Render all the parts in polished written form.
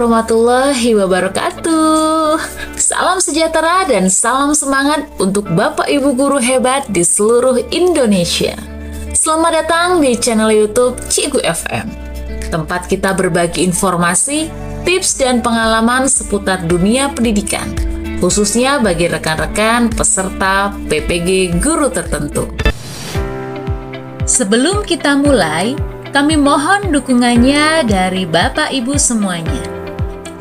warahmatullahi wabarakatuh. Salam sejahtera dan salam semangat untuk Bapak Ibu guru hebat di seluruh Indonesia. Selamat datang di channel YouTube Cikgu FM, tempat kita berbagi informasi, tips dan pengalaman seputar dunia pendidikan, khususnya bagi rekan-rekan peserta PPG guru tertentu. Sebelum kita mulai, kami mohon dukungannya dari Bapak Ibu semuanya.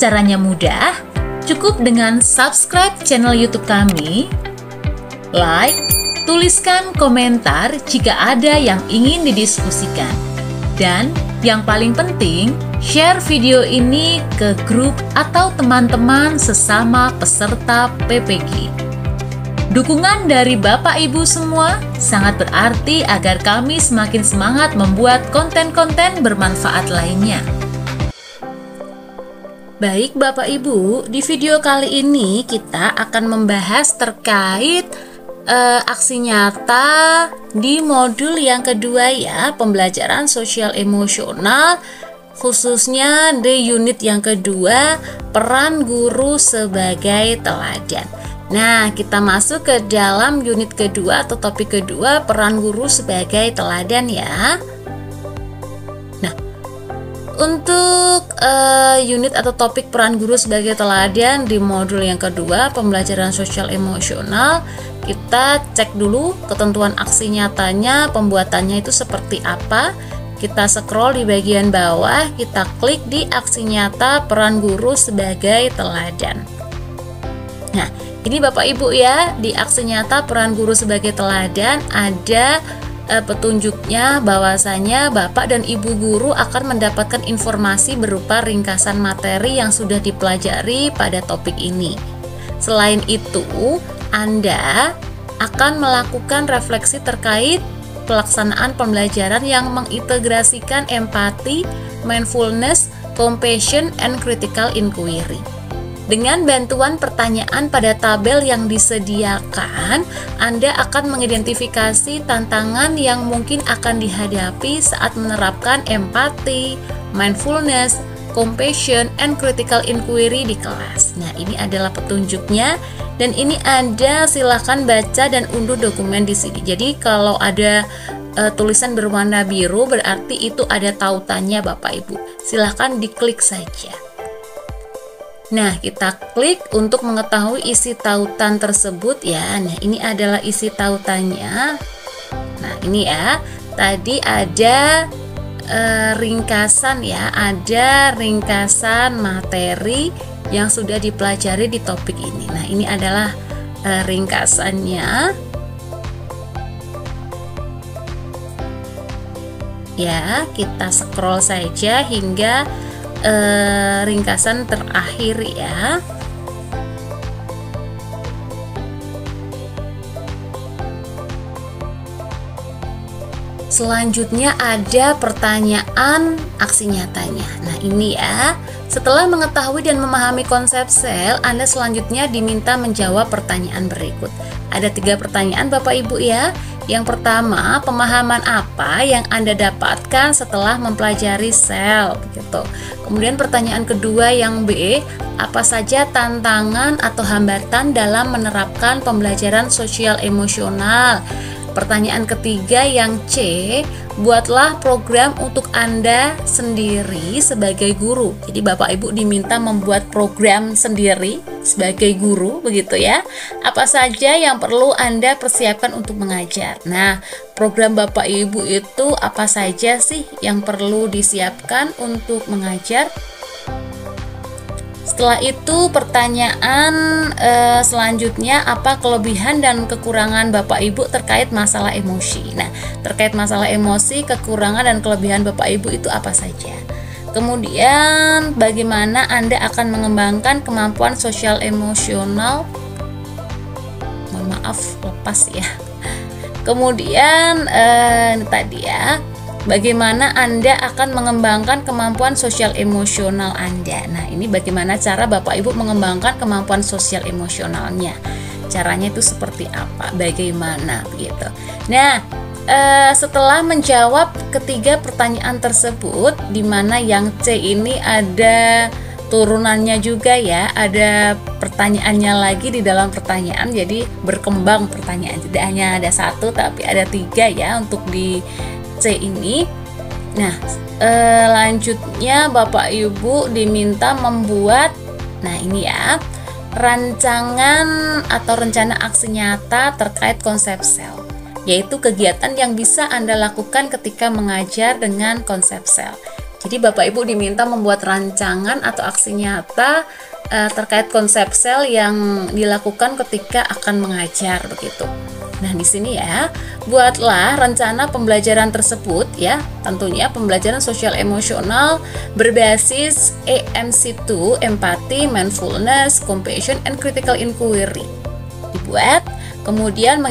Caranya mudah, cukup dengan subscribe channel YouTube kami, like, tuliskan komentar jika ada yang ingin didiskusikan, dan yang paling penting, share video ini ke grup atau teman-teman sesama peserta PPG. Dukungan dari Bapak Ibu semua sangat berarti agar kami semakin semangat membuat konten-konten bermanfaat lainnya. Baik Bapak Ibu, di video kali ini kita akan membahas terkait aksi nyata di modul yang kedua ya, pembelajaran sosial emosional, khususnya di unit yang kedua, peran guru sebagai teladan. Nah, kita masuk ke dalam unit kedua atau topik kedua, peran guru sebagai teladan ya. Nah, untuk unit atau topik peran guru sebagai teladan di modul yang kedua, pembelajaran sosial emosional, kita cek dulu ketentuan aksi nyatanya, pembuatannya itu seperti apa. Kita scroll di bagian bawah, kita klik di aksi nyata peran guru sebagai teladan. Nah, ini Bapak Ibu ya, di aksi nyata peran guru sebagai teladan ada petunjuknya bahwasanya Bapak dan Ibu guru akan mendapatkan informasi berupa ringkasan materi yang sudah dipelajari pada topik ini. Selain itu, Anda akan melakukan refleksi terkait pelaksanaan pembelajaran yang mengintegrasikan empati, mindfulness, compassion, and critical inquiry. Dengan bantuan pertanyaan pada tabel yang disediakan, Anda akan mengidentifikasi tantangan yang mungkin akan dihadapi saat menerapkan empati, mindfulness, compassion, and critical inquiry di kelas. Nah, ini adalah petunjuknya dan ini Anda silahkan baca dan unduh dokumen di sini. Jadi kalau ada tulisan berwarna biru berarti itu ada tautannya Bapak Ibu. Silahkan diklik saja. Nah, kita klik untuk mengetahui isi tautan tersebut ya. Nah, ini adalah isi tautannya. Nah, ini ya. Tadi ada ringkasan ya, ada ringkasan materi yang sudah dipelajari di topik ini. Nah, ini adalah ringkasannya. Ya, kita scroll saja hingga ringkasan terakhir ya. Selanjutnya ada pertanyaan aksi nyatanya. Nah, ini ya. Setelah mengetahui dan memahami konsep sel, Anda selanjutnya diminta menjawab pertanyaan berikut. Ada 3 pertanyaan Bapak Ibu ya. Yang pertama, pemahaman apa yang Anda dapatkan setelah mempelajari sel begitu. Kemudian pertanyaan kedua yang B, apa saja tantangan atau hambatan dalam menerapkan pembelajaran sosial emosional. Pertanyaan ketiga yang C, buatlah program untuk Anda sendiri sebagai guru. Jadi Bapak Ibu diminta membuat program sendiri sebagai guru begitu ya. Apa saja yang perlu Anda persiapkan untuk mengajar. Nah, program Bapak Ibu itu apa saja sih yang perlu disiapkan untuk mengajar? Setelah itu pertanyaan selanjutnya, apa kelebihan dan kekurangan Bapak Ibu terkait masalah emosi. Nah, terkait masalah emosi, kekurangan dan kelebihan Bapak Ibu itu apa saja. Kemudian bagaimana Anda akan mengembangkan kemampuan sosial emosional. Mohon maaf, lepas ya. Kemudian tadi ya, bagaimana Anda akan mengembangkan kemampuan sosial emosional Anda. Nah, ini bagaimana cara Bapak Ibu mengembangkan kemampuan sosial emosionalnya. Caranya itu seperti apa, bagaimana begitu. Nah, setelah menjawab ketiga pertanyaan tersebut, di mana yang C ini ada turunannya juga ya, ada pertanyaannya lagi di dalam pertanyaan, jadi berkembang pertanyaan, tidak hanya ada satu tapi ada 3 ya untuk di C ini. Nah, lanjutnya Bapak Ibu diminta membuat, nah ini ya, rancangan atau rencana aksi nyata terkait konsep sel, yaitu kegiatan yang bisa Anda lakukan ketika mengajar dengan konsep sel. Jadi Bapak Ibu diminta membuat rancangan atau aksi nyata terkait konsep sel yang dilakukan ketika akan mengajar begitu. Nah, di sini ya, buatlah rencana pembelajaran tersebut ya, tentunya pembelajaran sosial emosional berbasis EMC2, empathy, mindfulness, compassion, and critical inquiry. Dibuat, kemudian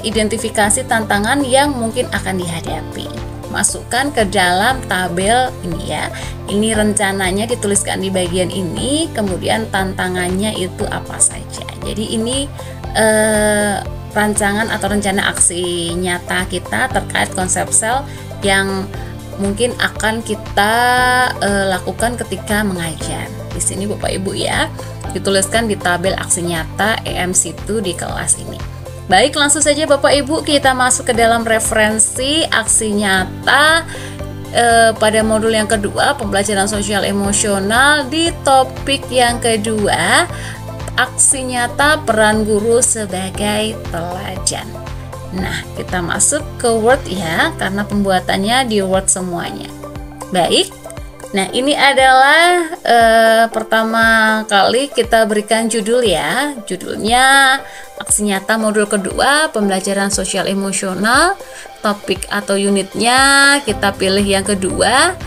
identifikasi tantangan yang mungkin akan dihadapi. Masukkan ke dalam tabel ini ya. Ini rencananya dituliskan di bagian ini, kemudian tantangannya itu apa saja. Jadi ini rancangan atau rencana aksi nyata kita terkait konsep sel yang mungkin akan kita lakukan ketika mengajar. Di sini Bapak Ibu ya, dituliskan di tabel aksi nyata EMC2 di kelas ini. Baik, langsung saja Bapak Ibu kita masuk ke dalam referensi aksi nyata pada modul yang kedua, pembelajaran sosial emosional, di topik yang kedua, aksi nyata peran guru sebagai teladan. Nah, kita masuk ke Word ya, karena pembuatannya di Word semuanya. Baik, nah ini adalah pertama kali kita berikan judul ya. Judulnya aksi nyata modul kedua, pembelajaran sosial emosional. Topik atau unitnya kita pilih yang kedua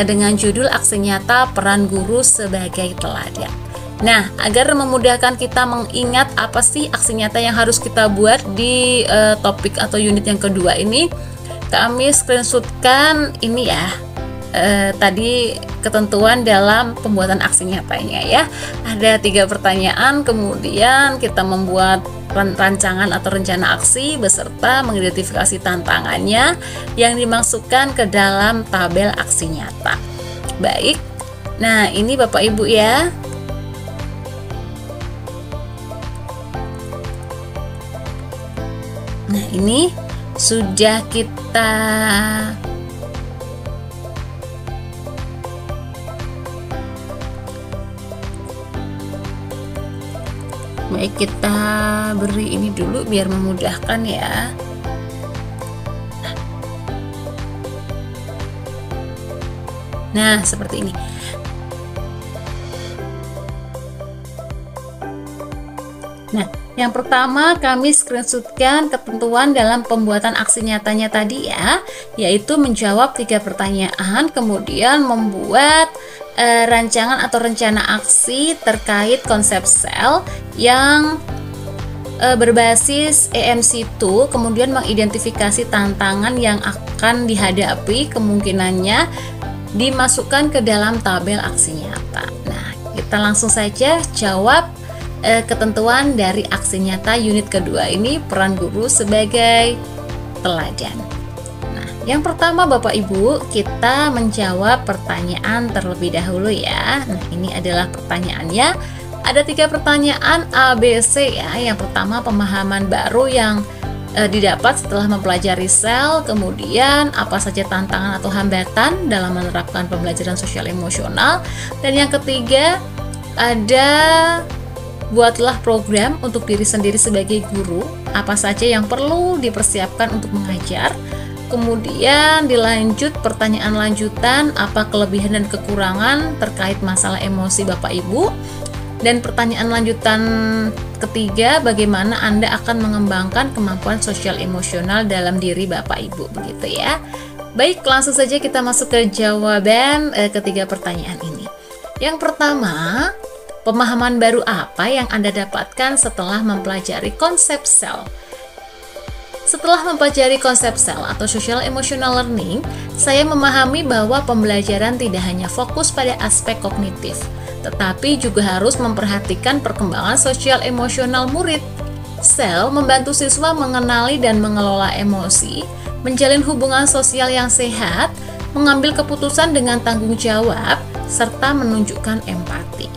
dengan judul aksi nyata peran guru sebagai teladan. Nah, agar memudahkan kita mengingat apa sih aksi nyata yang harus kita buat di topik atau unit yang kedua ini, kami screenshotkan ini ya. Tadi ketentuan dalam pembuatan aksi nyatanya ya, ada 3 pertanyaan, kemudian kita membuat rancangan atau rencana aksi beserta mengidentifikasi tantangannya yang dimasukkan ke dalam tabel aksi nyata. Baik, nah ini Bapak Ibu ya. Nah ini sudah kita baik, kita beri ini dulu biar memudahkan ya. Nah, seperti ini. Nah, yang pertama kami screenshotkan ketentuan dalam pembuatan aksi nyatanya tadi ya, yaitu menjawab 3 pertanyaan, kemudian membuat rancangan atau rencana aksi terkait konsep sel yang berbasis EMC2, kemudian mengidentifikasi tantangan yang akan dihadapi, kemungkinannya dimasukkan ke dalam tabel aksi nyata. Nah, kita langsung saja jawab ketentuan dari aksi nyata unit kedua ini, peran guru sebagai teladan. Nah, yang pertama Bapak Ibu, kita menjawab pertanyaan terlebih dahulu ya. Nah, ini adalah pertanyaannya. Ada 3 pertanyaan A, B, C ya. Yang pertama, pemahaman baru yang didapat setelah mempelajari sel, kemudian apa saja tantangan atau hambatan dalam menerapkan pembelajaran sosial emosional, dan yang ketiga ada buatlah program untuk diri sendiri sebagai guru, apa saja yang perlu dipersiapkan untuk mengajar. Kemudian dilanjut pertanyaan lanjutan, apa kelebihan dan kekurangan terkait masalah emosi Bapak Ibu. Dan pertanyaan lanjutan ketiga, bagaimana Anda akan mengembangkan kemampuan sosial emosional dalam diri Bapak Ibu, begitu ya. Baik, langsung saja kita masuk ke jawaban ketiga pertanyaan ini. Yang pertama, pemahaman baru apa yang Anda dapatkan setelah mempelajari konsep sel? Setelah mempelajari konsep sel atau social emotional learning, saya memahami bahwa pembelajaran tidak hanya fokus pada aspek kognitif, tetapi juga harus memperhatikan perkembangan sosial emosional murid. Sel membantu siswa mengenali dan mengelola emosi, menjalin hubungan sosial yang sehat, mengambil keputusan dengan tanggung jawab, serta menunjukkan empati.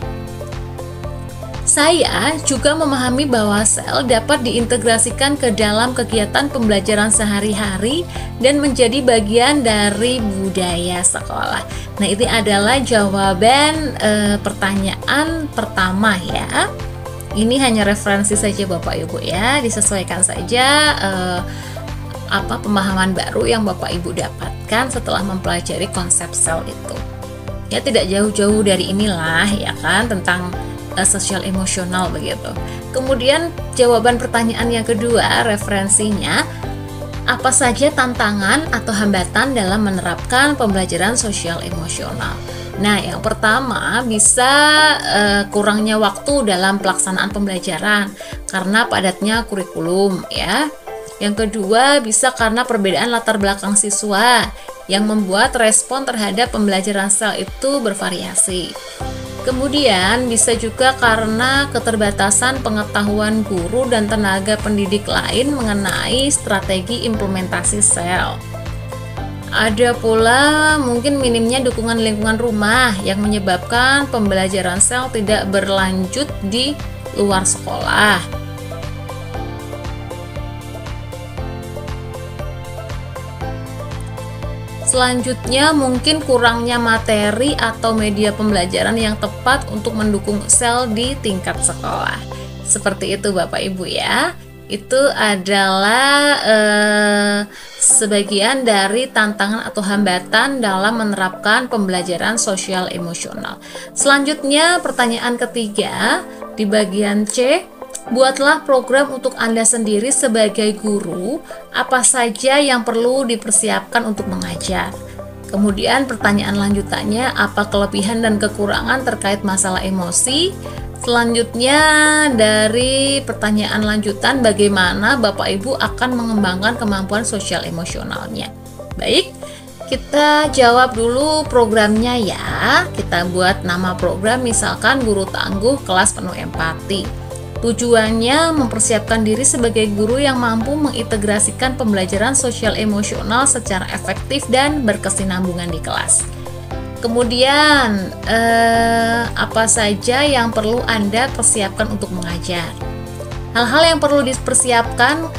Saya juga memahami bahwa sel dapat diintegrasikan ke dalam kegiatan pembelajaran sehari-hari dan menjadi bagian dari budaya sekolah. Nah, ini adalah jawaban pertanyaan pertama ya. Ini hanya referensi saja Bapak Ibu ya, disesuaikan saja pemahaman baru yang Bapak Ibu dapatkan setelah mempelajari konsep sel itu. Ya, tidak jauh-jauh dari inilah ya kan, tentang sosial emosional begitu. Kemudian jawaban pertanyaan yang kedua, referensinya, apa saja tantangan atau hambatan dalam menerapkan pembelajaran sosial emosional? Nah, yang pertama bisa kurangnya waktu dalam pelaksanaan pembelajaran karena padatnya kurikulum ya. Yang kedua bisa karena perbedaan latar belakang siswa yang membuat respon terhadap pembelajaran sel itu bervariasi. Kemudian bisa juga karena keterbatasan pengetahuan guru dan tenaga pendidik lain mengenai strategi implementasi sel. Ada pula mungkin minimnya dukungan lingkungan rumah yang menyebabkan pembelajaran sel tidak berlanjut di luar sekolah. Selanjutnya mungkin kurangnya materi atau media pembelajaran yang tepat untuk mendukung sel di tingkat sekolah. Seperti itu Bapak Ibu ya. Itu adalah sebagian dari tantangan atau hambatan dalam menerapkan pembelajaran sosial emosional. Selanjutnya pertanyaan ketiga di bagian C. Buatlah program untuk Anda sendiri sebagai guru, apa saja yang perlu dipersiapkan untuk mengajar. Kemudian pertanyaan lanjutannya, apa kelebihan dan kekurangan terkait masalah emosi? Selanjutnya dari pertanyaan lanjutan, bagaimana Bapak Ibu akan mengembangkan kemampuan sosial emosionalnya? Baik, kita jawab dulu programnya ya. Kita buat nama program misalkan Guru Tangguh Kelas Penuh Empati. Tujuannya mempersiapkan diri sebagai guru yang mampu mengintegrasikan pembelajaran sosial emosional secara efektif dan berkesinambungan di kelas. Kemudian, apa saja yang perlu Anda persiapkan untuk mengajar? Hal-hal yang perlu dipersiapkan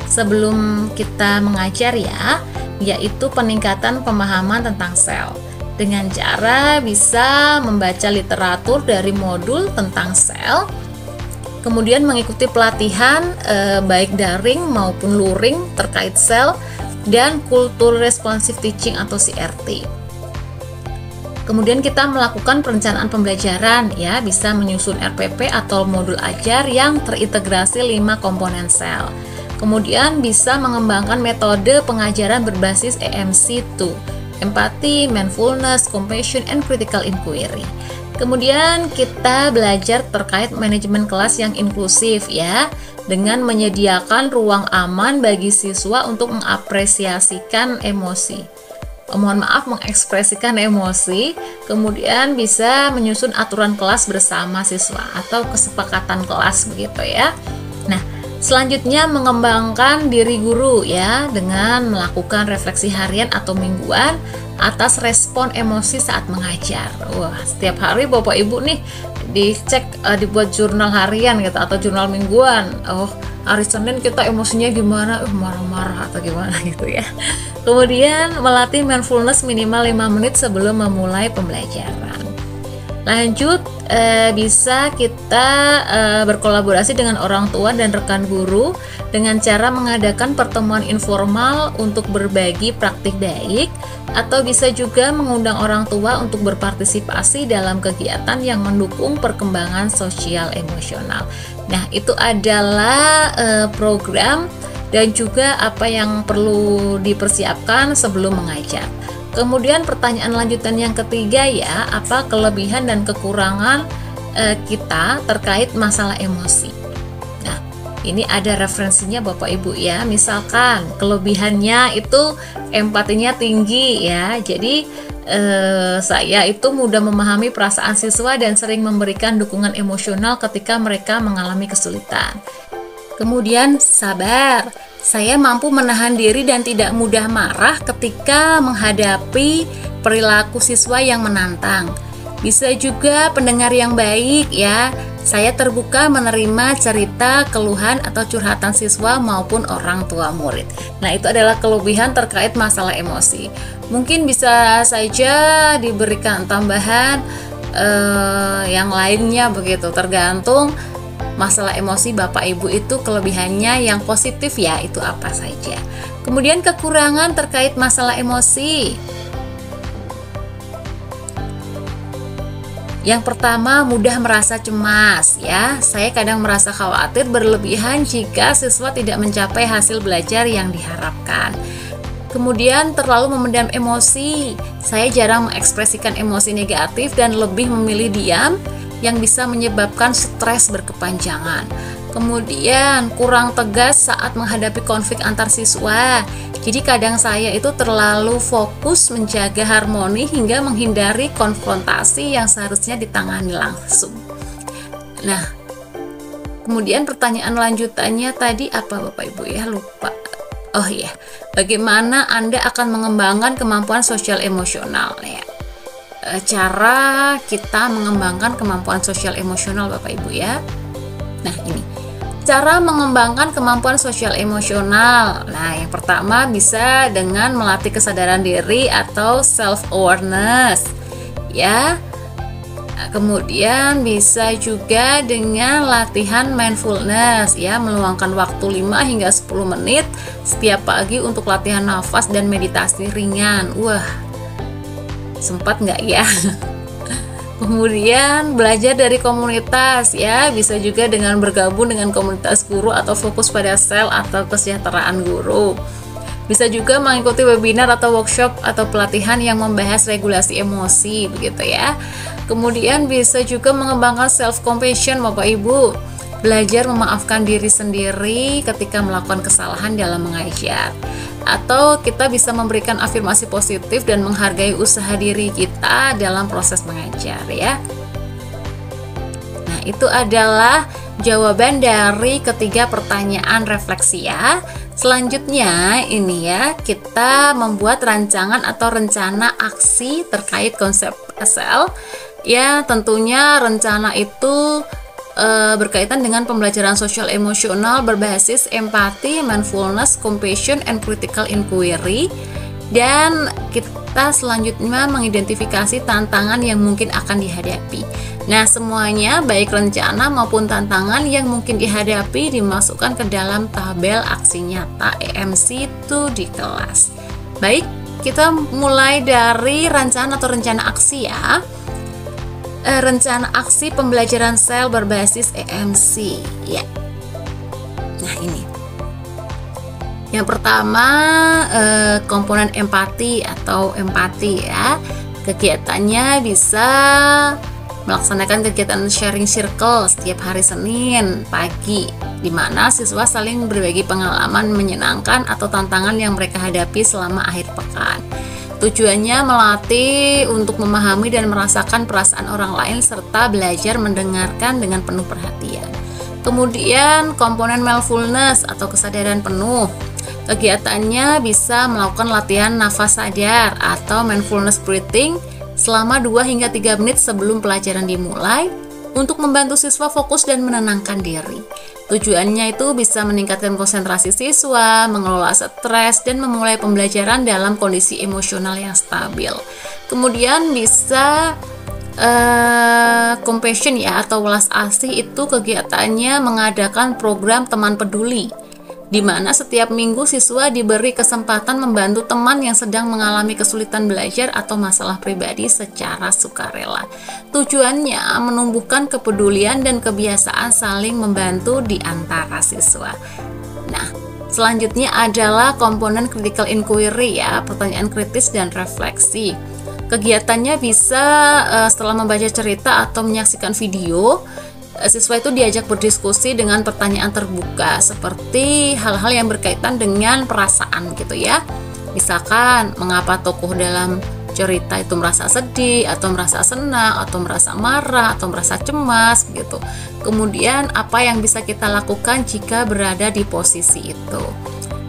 sebelum kita mengajar ya, yaitu peningkatan pemahaman tentang sel. Dengan cara bisa membaca literatur dari modul tentang sel, kemudian mengikuti pelatihan baik daring maupun luring terkait sel dan kultur responsive teaching atau CRT. Kemudian kita melakukan perencanaan pembelajaran ya, bisa menyusun RPP atau modul ajar yang terintegrasi 5 komponen sel. Kemudian bisa mengembangkan metode pengajaran berbasis EMC2, empathy, mindfulness, compassion, and critical inquiry. Kemudian kita belajar terkait manajemen kelas yang inklusif ya, dengan menyediakan ruang aman bagi siswa untuk mengapresiasikan emosi. Mengekspresikan emosi, kemudian bisa menyusun aturan kelas bersama siswa atau kesepakatan kelas begitu ya. Nah, selanjutnya mengembangkan diri guru ya, dengan melakukan refleksi harian atau mingguan atas respon emosi saat mengajar. Wah, setiap hari Bapak Ibu nih dicek, dibuat jurnal harian gitu atau jurnal mingguan. Oh, hari Senin kita emosinya gimana? Marah-marah atau gimana gitu ya. Kemudian melatih mindfulness minimal 5 menit sebelum memulai pembelajaran. Lanjut, bisa kita berkolaborasi dengan orang tua dan rekan guru dengan cara mengadakan pertemuan informal untuk berbagi praktik baik, atau bisa juga mengundang orang tua untuk berpartisipasi dalam kegiatan yang mendukung perkembangan sosial emosional. Nah, itu adalah program dan juga apa yang perlu dipersiapkan sebelum mengajar. Kemudian pertanyaan lanjutan yang ketiga ya, apa kelebihan dan kekurangan kita terkait masalah emosi. Nah, ini ada referensinya Bapak Ibu ya. Misalkan kelebihannya itu empatinya tinggi ya. Jadi saya itu mudah memahami perasaan siswa dan sering memberikan dukungan emosional ketika mereka mengalami kesulitan. Kemudian sabar. Saya mampu menahan diri dan tidak mudah marah ketika menghadapi perilaku siswa yang menantang. Bisa juga pendengar yang baik ya. Saya terbuka menerima cerita, keluhan atau curhatan siswa maupun orang tua murid. Nah, itu adalah kelebihan terkait masalah emosi. Mungkin bisa saja diberikan tambahan yang lainnya begitu, tergantung masalah emosi Bapak Ibu itu kelebihannya yang positif ya, itu apa saja. Kemudian kekurangan terkait masalah emosi. Yang pertama, mudah merasa cemas ya. Saya kadang merasa khawatir berlebihan jika siswa tidak mencapai hasil belajar yang diharapkan. Kemudian terlalu memendam emosi. Saya jarang mengekspresikan emosi negatif dan lebih memilih diam yang bisa menyebabkan stres berkepanjangan. Kemudian kurang tegas saat menghadapi konflik antar siswa. Jadi kadang saya itu terlalu fokus menjaga harmoni hingga menghindari konfrontasi yang seharusnya ditangani langsung. Nah, kemudian pertanyaan lanjutannya tadi apa Bapak Ibu ya, lupa. Oh iya, bagaimana Anda akan mengembangkan kemampuan sosial emosional ya? Cara kita mengembangkan kemampuan sosial emosional Bapak Ibu ya. Nah, ini cara mengembangkan kemampuan sosial emosional. Nah, yang pertama bisa dengan melatih kesadaran diri atau self awareness ya. Nah, kemudian bisa juga dengan latihan mindfulness ya, meluangkan waktu 5 hingga 10 menit setiap pagi untuk latihan nafas dan meditasi ringan. Wah, sempat nggak ya? Kemudian belajar dari komunitas ya, bisa juga dengan bergabung dengan komunitas guru atau fokus pada sel atau kesejahteraan guru. Bisa juga mengikuti webinar atau workshop atau pelatihan yang membahas regulasi emosi begitu ya. Kemudian bisa juga mengembangkan self compassion Bapak Ibu. Belajar memaafkan diri sendiri ketika melakukan kesalahan dalam mengajar. Atau kita bisa memberikan afirmasi positif dan menghargai usaha diri kita dalam proses mengajar ya. Nah, itu adalah jawaban dari ketiga pertanyaan refleksi ya. Selanjutnya ini ya, kita membuat rancangan atau rencana aksi terkait konsep SL. Ya, tentunya rencana itu berkaitan dengan pembelajaran sosial emosional berbasis empati, mindfulness, compassion, and critical inquiry. Dan kita selanjutnya mengidentifikasi tantangan yang mungkin akan dihadapi. Nah, semuanya baik rencana maupun tantangan yang mungkin dihadapi dimasukkan ke dalam tabel aksi nyata EMC itu di kelas. Baik, kita mulai dari rencana atau rencana aksi ya. Rencana aksi pembelajaran sel berbasis EMC ya. Nah, ini yang pertama, komponen empati atau empati ya. Kegiatannya bisa melaksanakan kegiatan sharing circle setiap hari Senin pagi, di mana siswa saling berbagi pengalaman menyenangkan atau tantangan yang mereka hadapi selama akhir pekan. Tujuannya melatih untuk memahami dan merasakan perasaan orang lain serta belajar mendengarkan dengan penuh perhatian. Kemudian komponen mindfulness atau kesadaran penuh. Kegiatannya bisa melakukan latihan nafas sadar atau mindfulness breathing selama 2 hingga 3 menit sebelum pelajaran dimulai untuk membantu siswa fokus dan menenangkan diri. Tujuannya itu bisa meningkatkan konsentrasi siswa, mengelola stres, dan memulai pembelajaran dalam kondisi emosional yang stabil. Kemudian bisa compassion ya atau welas asih, itu kegiatannya mengadakan program teman peduli, di mana setiap minggu siswa diberi kesempatan membantu teman yang sedang mengalami kesulitan belajar atau masalah pribadi secara sukarela. Tujuannya menumbuhkan kepedulian dan kebiasaan saling membantu di antara siswa. Nah, selanjutnya adalah komponen critical inquiry ya, pertanyaan kritis dan refleksi. Kegiatannya bisa setelah membaca cerita atau menyaksikan video, siswa itu diajak berdiskusi dengan pertanyaan terbuka seperti hal-hal yang berkaitan dengan perasaan gitu ya. Misalkan, mengapa tokoh dalam cerita itu merasa sedih, atau merasa senang, atau merasa marah, atau merasa cemas gitu. Kemudian apa yang bisa kita lakukan jika berada di posisi itu.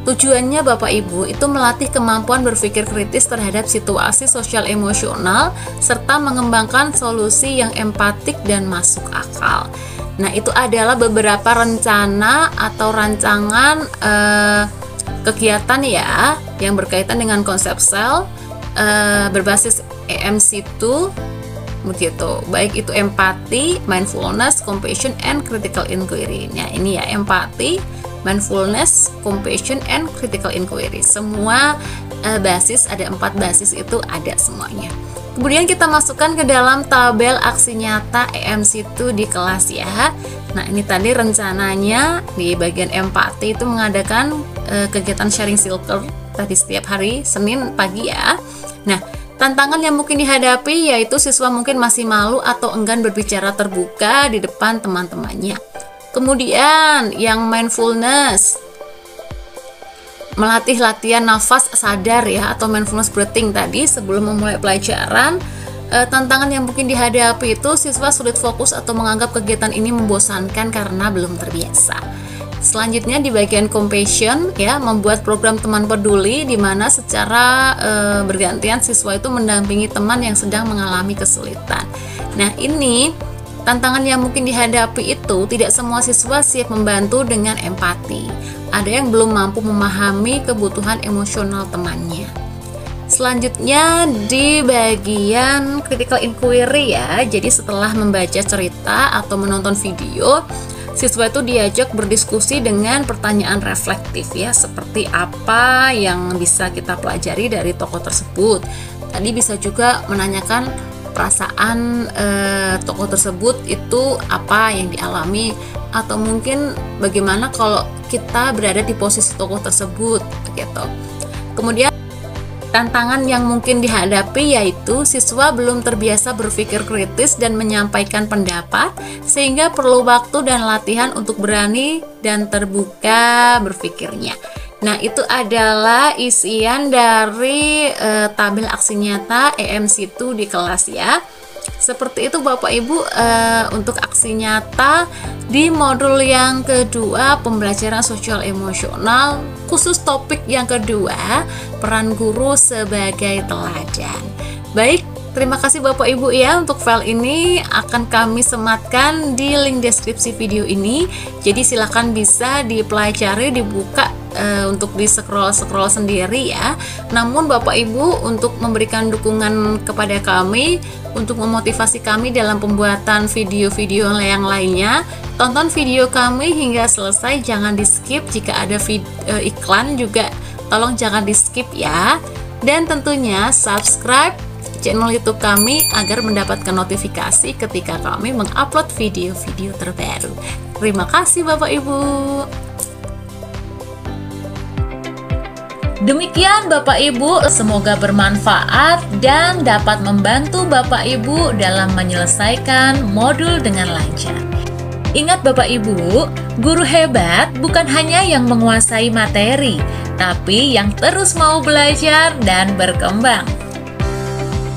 Tujuannya Bapak Ibu itu melatih kemampuan berpikir kritis terhadap situasi sosial emosional serta mengembangkan solusi yang empatik dan masuk akal. Nah, itu adalah beberapa rencana atau rancangan kegiatan ya yang berkaitan dengan konsep sel berbasis EMC2 begitu. Baik itu empati, mindfulness, compassion, and critical inquiry. Nah, ini ya empati, mindfulness, compassion, and critical inquiry. Semua basis, ada 4 basis itu ada semuanya. Kemudian kita masukkan ke dalam tabel aksi nyata EMC2 di kelas ya. Nah, ini tadi rencananya di bagian empati itu mengadakan kegiatan sharing circle tadi setiap hari Senin pagi ya. Nah, tantangan yang mungkin dihadapi yaitu siswa mungkin masih malu atau enggan berbicara terbuka di depan teman-temannya. Kemudian yang mindfulness, melatih latihan nafas sadar ya, atau mindfulness breathing tadi sebelum memulai pelajaran. Tantangan yang mungkin dihadapi itu siswa sulit fokus atau menganggap kegiatan ini membosankan karena belum terbiasa. Selanjutnya di bagian compassion ya, membuat program teman peduli di mana secara bergantian siswa itu mendampingi teman yang sedang mengalami kesulitan. Nah, ini tantangan yang mungkin dihadapi itu tidak semua siswa siap membantu dengan empati. Ada yang belum mampu memahami kebutuhan emosional temannya. Selanjutnya di bagian critical inquiry ya. Jadi setelah membaca cerita atau menonton video, siswa itu diajak berdiskusi dengan pertanyaan reflektif ya, seperti apa yang bisa kita pelajari dari tokoh tersebut. Tadi bisa juga menanyakan perasaan tokoh tersebut itu apa yang dialami, atau mungkin bagaimana kalau kita berada di posisi tokoh tersebut gitu. Kemudian tantangan yang mungkin dihadapi yaitu siswa belum terbiasa berpikir kritis dan menyampaikan pendapat, sehingga perlu waktu dan latihan untuk berani dan terbuka berpikirnya. Nah, itu adalah isian dari tabel aksi nyata EMC2 di kelas ya. Seperti itu Bapak Ibu untuk aksi nyata di modul yang kedua pembelajaran sosial emosional, khusus topik yang kedua, peran guru sebagai teladan. Baik, terima kasih Bapak Ibu ya. Untuk file ini akan kami sematkan di link deskripsi video ini. Jadi silakan bisa dipelajari, dibuka untuk di scroll sendiri ya. Namun Bapak Ibu untuk memberikan dukungan kepada kami, untuk memotivasi kami dalam pembuatan video-video yang lainnya, tonton video kami hingga selesai, jangan di skip. Jika ada iklan juga tolong jangan di skip ya. Dan tentunya subscribe channel YouTube kami agar mendapatkan notifikasi ketika kami mengupload video-video terbaru. Terima kasih Bapak Ibu. Demikian Bapak Ibu, semoga bermanfaat dan dapat membantu Bapak Ibu dalam menyelesaikan modul dengan lancar. Ingat Bapak Ibu, guru hebat bukan hanya yang menguasai materi, tapi yang terus mau belajar dan berkembang.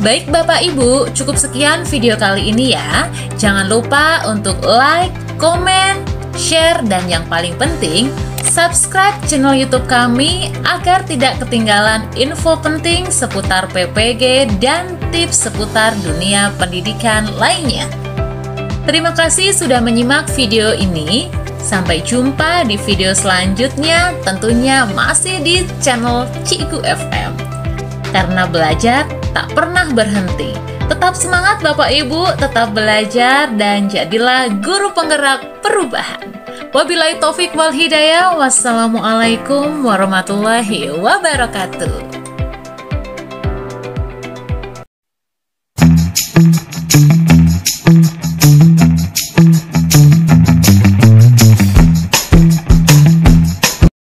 Baik Bapak Ibu, cukup sekian video kali ini ya. Jangan lupa untuk like, komen, share, dan yang paling penting, subscribe channel YouTube kami agar tidak ketinggalan info penting seputar PPG dan tips seputar dunia pendidikan lainnya. Terima kasih sudah menyimak video ini. Sampai jumpa di video selanjutnya, tentunya masih di channel Cikgu FM. Karena belajar tak pernah berhenti. Tetap semangat Bapak Ibu, tetap belajar dan jadilah guru penggerak perubahan. Wabillahi taufik wal hidayah. Wassalamualaikum warahmatullahi wabarakatuh.